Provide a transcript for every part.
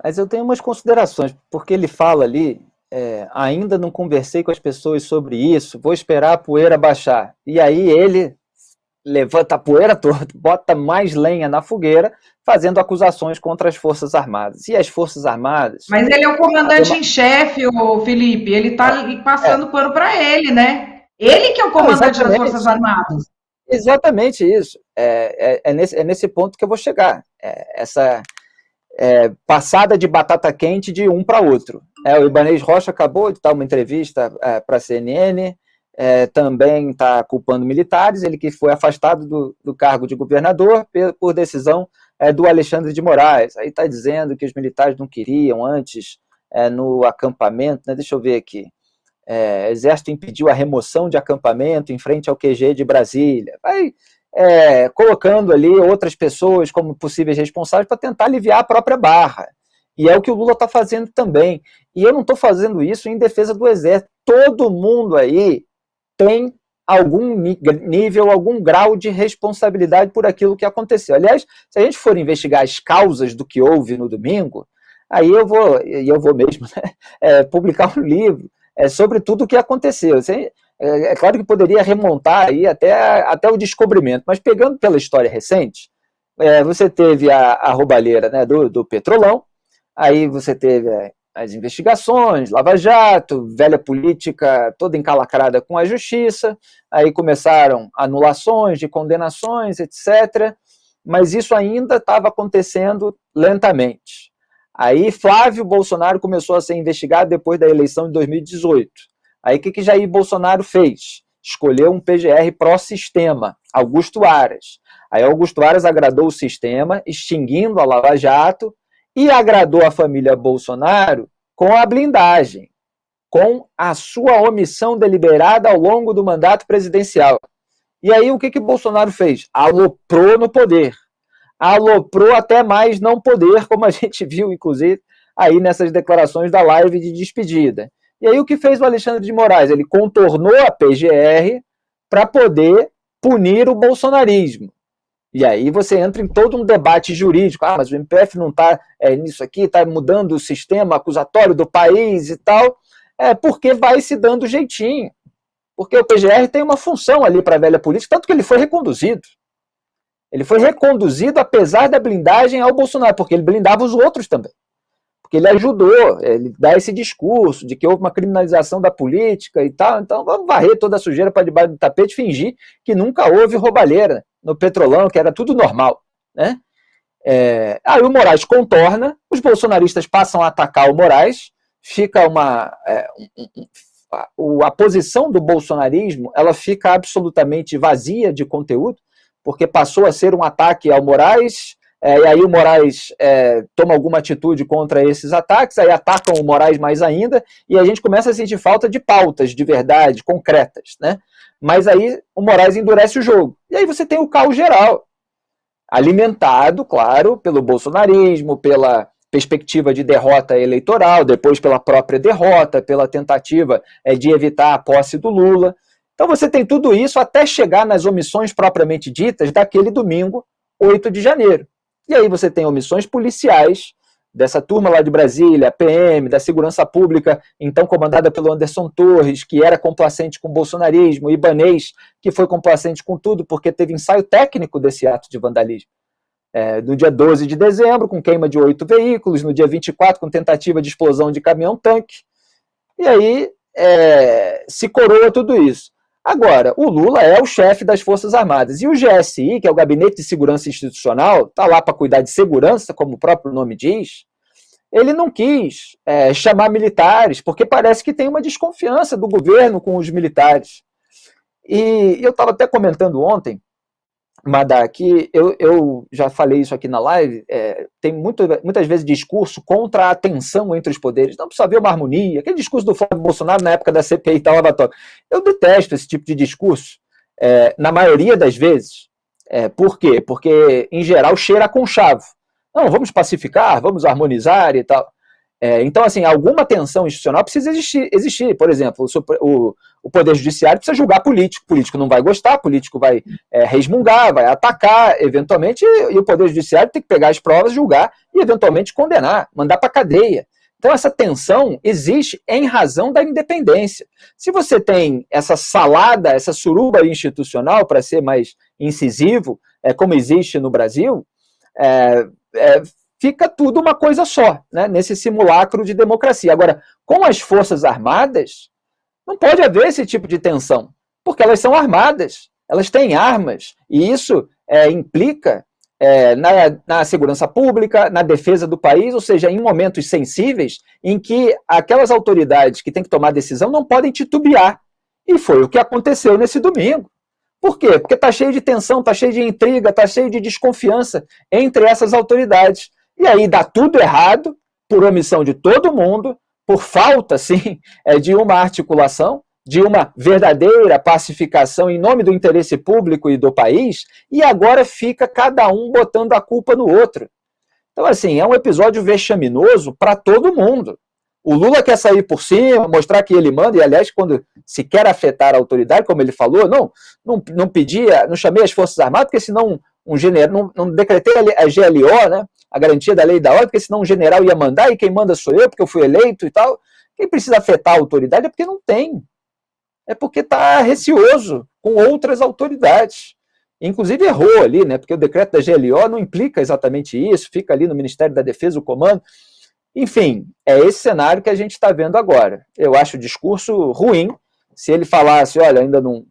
Mas eu tenho umas considerações, porque ele fala ali, ainda não conversei com as pessoas sobre isso, vou esperar a poeira baixar. E aí ele levanta a poeira toda, bota mais lenha na fogueira, fazendo acusações contra as Forças Armadas. E as Forças Armadas, Mas ele é o a comandante dema- em chefe, o Felipe. Ele está é, passando pano para ele, né? Ele que é o não, comandante das Forças exatamente, Armadas. exatamente isso. É nesse ponto que eu vou chegar. Essa passada de batata quente de um para outro. O Ibanez Rocha acabou de dar uma entrevista para a CNN, também está culpando militares, ele que foi afastado do cargo de governador por decisão do Alexandre de Moraes. Aí está dizendo que os militares não queriam antes no acampamento, né? Deixa eu ver aqui. Exército impediu a remoção de acampamento em frente ao QG de Brasília. Vai colocando ali outras pessoas como possíveis responsáveis para tentar aliviar a própria barra. E é o que o Lula está fazendo também. E eu não estou fazendo isso em defesa do Exército. Todo mundo aí tem algum nível, algum grau de responsabilidade por aquilo que aconteceu. Aliás, se a gente for investigar as causas do que houve no domingo, aí eu vou mesmo, né, publicar um livro sobre tudo o que aconteceu. É claro que poderia remontar aí até o descobrimento, mas pegando pela história recente, você teve a roubalheira, né, do Petrolão, aí você teve as investigações, Lava Jato, velha política toda encalacrada com a justiça, aí começaram anulações de condenações, etc. Mas isso ainda estava acontecendo lentamente. Aí Flávio Bolsonaro começou a ser investigado depois da eleição de 2018. Aí o que Jair Bolsonaro fez? Escolheu um PGR pró-sistema, Augusto Aras. Aí Augusto Aras agradou o sistema, extinguindo a Lava Jato, e agradou a família Bolsonaro com a blindagem, com a sua omissão deliberada ao longo do mandato presidencial. E aí o que Bolsonaro fez? Aloprou no poder. Aloprou até mais não poder, como a gente viu, inclusive, aí nessas declarações da live de despedida. E aí o que fez o Alexandre de Moraes? Ele contornou a PGR para poder punir o bolsonarismo. E aí você entra em todo um debate jurídico. Mas o MPF não está nisso aqui, está mudando o sistema acusatório do país e tal. Porque vai se dando jeitinho. Porque o PGR tem uma função ali para a velha política, tanto que ele foi reconduzido. Ele foi reconduzido apesar da blindagem ao Bolsonaro, porque ele blindava os outros também. Porque ele ajudou, ele dá esse discurso de que houve uma criminalização da política e tal. Então vamos varrer toda a sujeira para debaixo do tapete e fingir que nunca houve roubalheira no Petrolão, que era tudo normal, né? Aí o Moraes contorna, os bolsonaristas passam a atacar o Moraes, fica a posição do bolsonarismo ela fica absolutamente vazia de conteúdo, porque passou a ser um ataque ao Moraes, e aí o Moraes toma alguma atitude contra esses ataques, aí atacam o Moraes mais ainda, e a gente começa a sentir falta de pautas de verdade, concretas, né? Mas aí o Moraes endurece o jogo. E aí você tem o caos geral, alimentado, claro, pelo bolsonarismo, pela perspectiva de derrota eleitoral, depois pela própria derrota, pela tentativa de evitar a posse do Lula. Então você tem tudo isso até chegar nas omissões propriamente ditas daquele domingo, 8 de janeiro. E aí você tem omissões policiais dessa turma lá de Brasília, a PM, da Segurança Pública, então comandada pelo Anderson Torres, que era complacente com o bolsonarismo, Ibanez, que foi complacente com tudo, porque teve ensaio técnico desse ato de vandalismo. No dia 12 de dezembro, com queima de 8 veículos, no dia 24, com tentativa de explosão de caminhão-tanque. E aí se coroa tudo isso. Agora, o Lula é o chefe das Forças Armadas. E o GSI, que é o Gabinete de Segurança Institucional, está lá para cuidar de segurança, como o próprio nome diz, ele não quis chamar militares, porque parece que tem uma desconfiança do governo com os militares. E eu estava até comentando ontem, Madá, que eu já falei isso aqui na live, tem muitas vezes discurso contra a tensão entre os poderes. Não precisa haver uma harmonia. Aquele discurso do Flávio Bolsonaro na época da CPI e tal, eu detesto esse tipo de discurso, na maioria das vezes. Por quê? Porque, em geral, cheira a conchavo. Não, vamos pacificar, vamos harmonizar e tal. Então, assim, alguma tensão institucional precisa existir. Por exemplo, o Poder Judiciário precisa julgar político. O político não vai gostar, o político vai resmungar, vai atacar, eventualmente, e o Poder Judiciário tem que pegar as provas, julgar e, eventualmente, condenar, mandar para a cadeia. Então, essa tensão existe em razão da independência. Se você tem essa salada, essa suruba institucional, para ser mais incisivo, como existe no Brasil, fica tudo uma coisa só, né, nesse simulacro de democracia. Agora, com as Forças Armadas, não pode haver esse tipo de tensão, porque elas são armadas, elas têm armas, e isso implica na segurança pública, na defesa do país, ou seja, em momentos sensíveis em que aquelas autoridades que têm que tomar decisão não podem titubear. E foi o que aconteceu nesse domingo. Por quê? Porque está cheio de tensão, está cheio de intriga, está cheio de desconfiança entre essas autoridades. E aí dá tudo errado, por omissão de todo mundo, por falta, sim, de uma articulação, de uma verdadeira pacificação em nome do interesse público e do país, e agora fica cada um botando a culpa no outro. Então, assim, é um episódio vexaminoso para todo mundo. O Lula quer sair por cima, mostrar que ele manda, e aliás, quando se quer afetar a autoridade, como ele falou, não pedia, não chamei as Forças Armadas, porque senão um general, não decretei a GLO, né, a garantia da lei e da ordem, porque senão um general ia mandar, e quem manda sou eu, porque eu fui eleito e tal. Quem precisa afetar a autoridade é porque não tem. É porque está receoso com outras autoridades. Inclusive errou ali, né, porque o decreto da GLO não implica exatamente isso, fica ali no Ministério da Defesa, o comando. Enfim, é esse cenário que a gente está vendo agora. Eu acho o discurso ruim. Se ele falasse, olha, ainda não,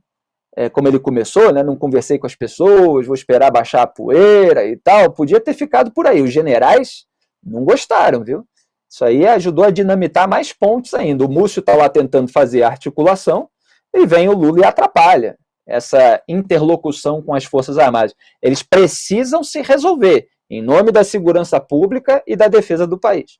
como ele começou, né, não conversei com as pessoas, vou esperar baixar a poeira e tal, podia ter ficado por aí. Os generais não gostaram, viu? Isso aí ajudou a dinamitar mais pontos ainda. O Múcio está lá tentando fazer a articulação, e vem o Lula e atrapalha essa interlocução com as Forças Armadas. Eles precisam se resolver em nome da segurança pública e da defesa do país.